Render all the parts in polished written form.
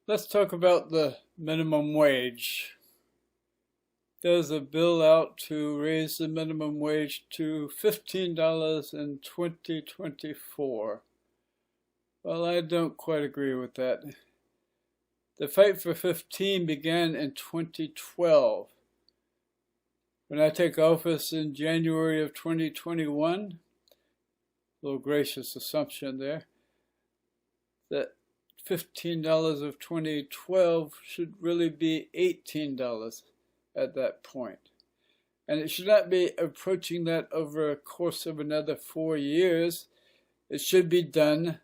Let's talk about the minimum wage. There's a bill out to raise the minimum wage to $15 in 2024. Well, I don't quite agree with that. The fight for 15 began in 2012. When I took office in January of 2021, a little gracious assumption there, that $15 of 2012 should really be $18 at that point. And it should not be approaching that over a course of another 4 years. It should be done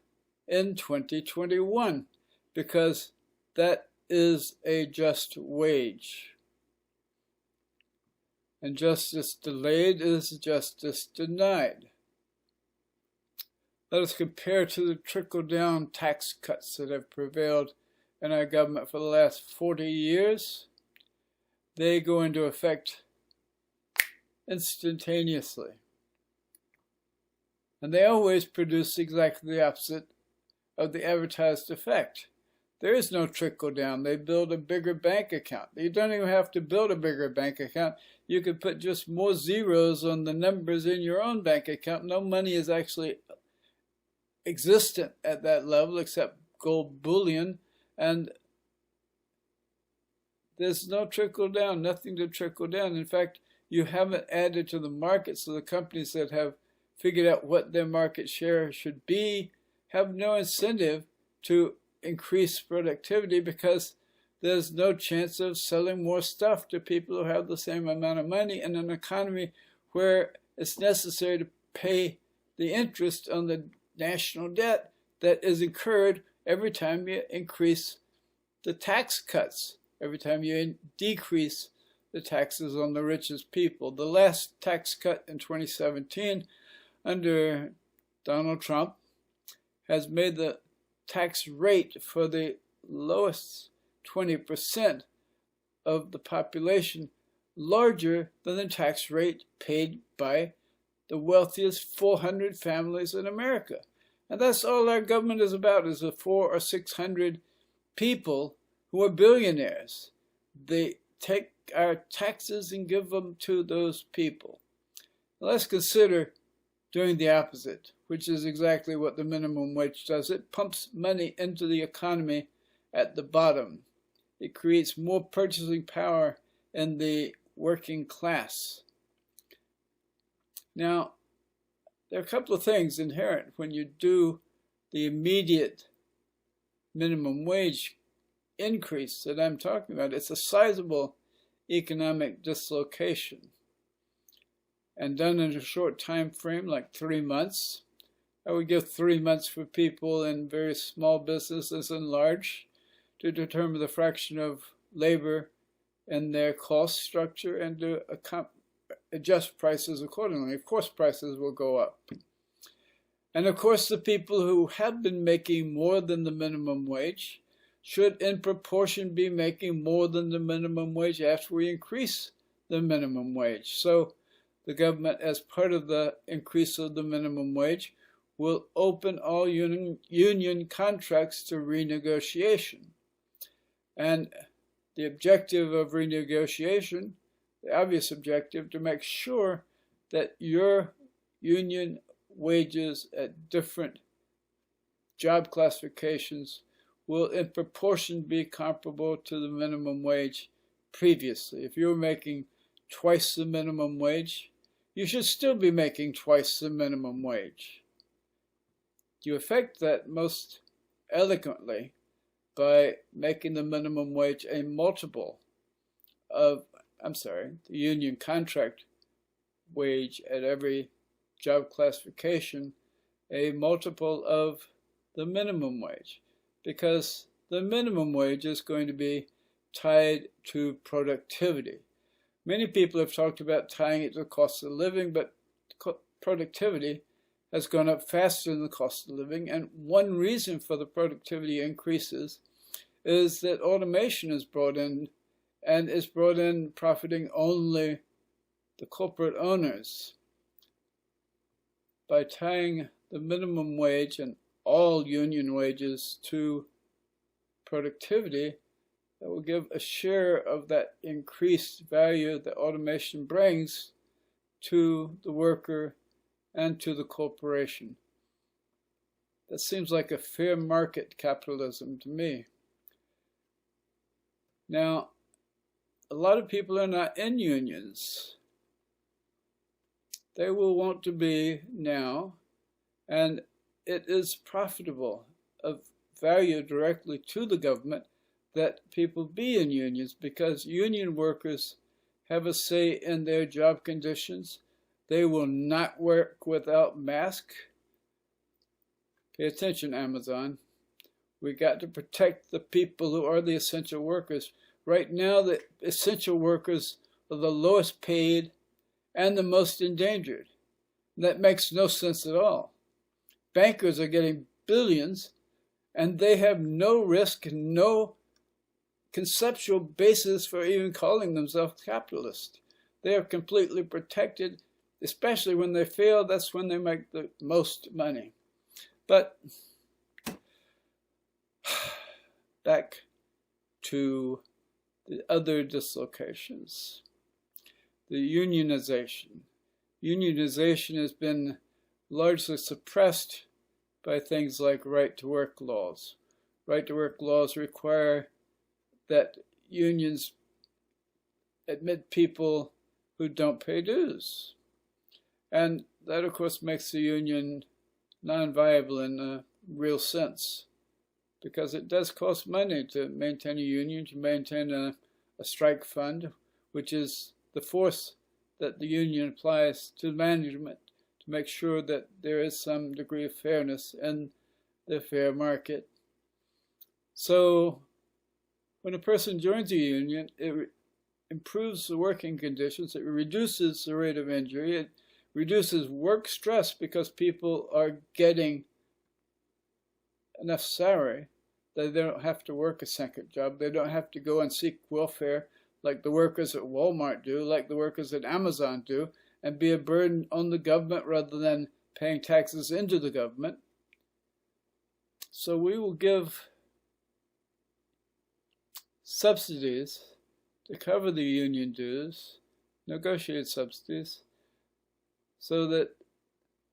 in 2021 because that is a just wage. And justice delayed is justice denied. Let us compare to the trickle-down tax cuts that have prevailed in our government for the last 40 years. They go into effect instantaneously. And they always produce exactly the opposite of the advertised effect. There is no trickle-down. They build a bigger bank account. You don't even have to build a bigger bank account. You could put just more zeros on the numbers in your own bank account. No money is actually existent at that level except gold bullion, and there's no trickle down, nothing to trickle down. In fact, you haven't added to the market, so the companies that have figured out what their market share should be have no incentive to increase productivity because there's no chance of selling more stuff to people who have the same amount of money in an economy where it's necessary to pay the interest on the national debt that is incurred every time you increase the tax cuts, every time you decrease the taxes on the richest people. The last tax cut in 2017 under Donald Trump has made the tax rate for the lowest 20% of the population larger than the tax rate paid by the wealthiest 400 families in America. And that's all our government is about, is the 400 or 600 people who are billionaires. They take our taxes and give them to those people. Now let's consider doing the opposite, which is exactly what the minimum wage does. It pumps money into the economy at the bottom. It creates more purchasing power in the working class. Now, there are a couple of things inherent when you do the immediate minimum wage increase that I'm talking about. It's a sizable economic dislocation and done in a short time frame, like 3 months. I would give 3 months for people in very small businesses and large to determine the fraction of labor in their cost structure and to adjust prices accordingly. Of course, prices will go up. And of course, the people who have been making more than the minimum wage should in proportion be making more than the minimum wage after we increase the minimum wage. So the government, as part of the increase of the minimum wage, will open all union contracts to renegotiation. And the objective of renegotiation, the obvious objective, to make sure that your union wages at different job classifications will in proportion be comparable to the minimum wage previously. If you're making twice the minimum wage, you should still be making twice the minimum wage. You effect that most elegantly by making the minimum wage a multiple of, the union contract wage at every job classification, a multiple of the minimum wage, because the minimum wage is going to be tied to productivity. Many people have talked about tying it to the cost of living, but productivity has gone up faster than the cost of living, and one reason for the productivity increases is that automation is brought in, and is brought in profiting only the corporate owners. By tying the minimum wage and all union wages to productivity that will give a share of that increased value that automation brings to the worker and to the corporation. That seems like a fair market capitalism to me. Now, a lot of people are not in unions. They will want to be now, and it is profitable, of value directly to the government, that people be in unions, because union workers have a say in their job conditions. They will not work without masks. Pay attention, Amazon. We got to protect the people who are the essential workers. Right now, the essential workers are the lowest paid and the most endangered. That makes no sense at all. Bankers are getting billions, and they have no risk, no conceptual basis for even calling themselves capitalists. They are completely protected, especially when they fail. That's when they make the most money. But back to the other dislocations. The unionization. Unionization has been largely suppressed by things like right-to-work laws. Right-to-work laws require that unions admit people who don't pay dues. And that, of course, makes the union non-viable in a real sense, because it does cost money to maintain a union, to maintain a strike fund, which is the force that the union applies to management to make sure that there is some degree of fairness in the fair market. So when a person joins a union, it improves the working conditions, it reduces the rate of injury, it reduces work stress because people are getting enough salary that they don't have to work a second job. They don't have to go and seek welfare like the workers at Walmart do, like the workers at Amazon do, and be a burden on the government rather than paying taxes into the government. So we will give subsidies to cover the union dues, negotiate subsidies, so that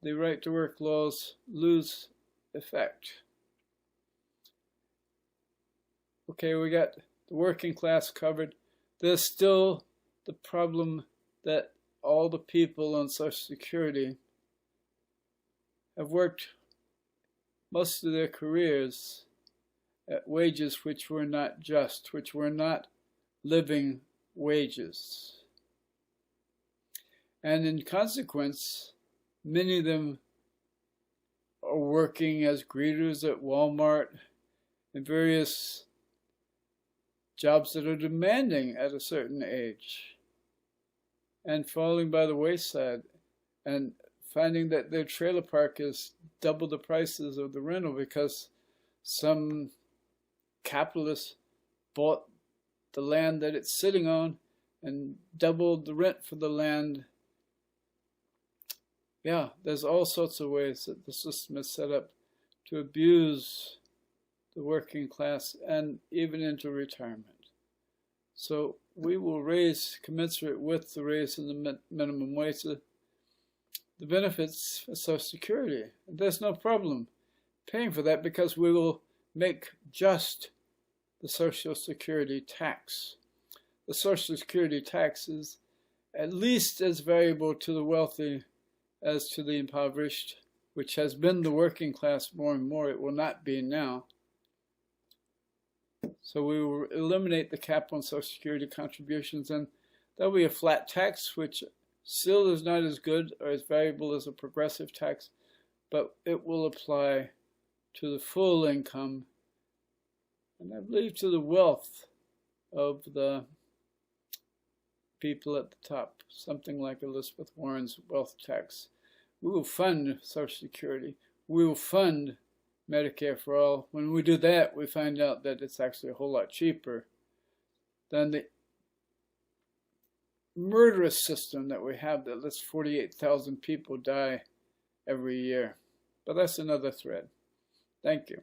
the right-to-work laws lose effect. Okay, we got the working class covered. There's still the problem that all the people on Social Security have worked most of their careers at wages which were not just, which were not living wages. And in consequence, many of them are working as greeters at Walmart and various jobs that are demanding at a certain age, and falling by the wayside and finding that their trailer park is double the prices of the rental because some capitalist bought the land that it's sitting on and doubled the rent for the land. Yeah, there's all sorts of ways that the system is set up to abuse the working class and even into retirement. So we will raise, commensurate with the raise in the minimum wage, the benefits of Social Security. There's no problem paying for that because we will make just the Social Security tax. The Social Security tax is at least as valuable to the wealthy as to the impoverished, which has been the working class more and more. It will not be now. So we will eliminate the cap on Social Security contributions, and there'll be a flat tax, which still is not as good or as valuable as a progressive tax, but it will apply to the full income, and I believe to the wealth of the people at the top, something like Elizabeth Warren's wealth tax. We will fund Social Security. We will fund Medicare for all. When we do that, we find out that it's actually a whole lot cheaper than the murderous system that we have that lets 48,000 people die every year. But that's another thread. Thank you.